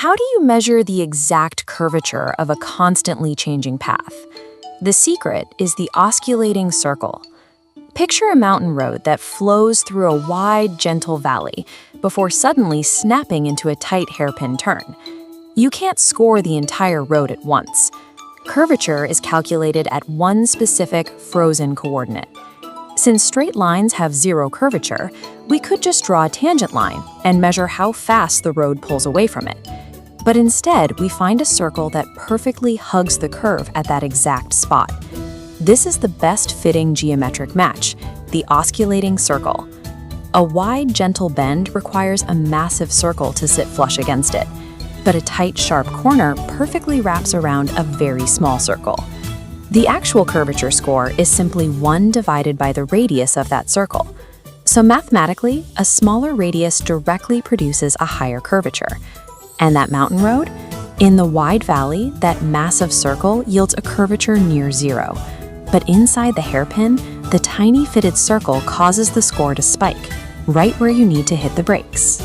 How do you measure the exact curvature of a constantly changing path? The secret is the osculating circle. Picture a mountain road that flows through a wide, gentle valley before suddenly snapping into a tight hairpin turn. You can't score the entire road at once. Curvature is calculated at one specific frozen coordinate. Since straight lines have zero curvature, we could just draw a tangent line and measure how fast the road pulls away from it. But instead, we find a circle that perfectly hugs the curve at that exact spot. This is the best-fitting geometric match, the osculating circle. A wide, gentle bend requires a massive circle to sit flush against it, but a tight, sharp corner perfectly wraps around a very small circle. The actual curvature score is simply 1 divided by the radius of that circle. So mathematically, a smaller radius directly produces a higher curvature. And that mountain road? In the wide valley, that massive circle yields a curvature near zero. But inside the hairpin, the tiny fitted circle causes the score to spike, right where you need to hit the brakes.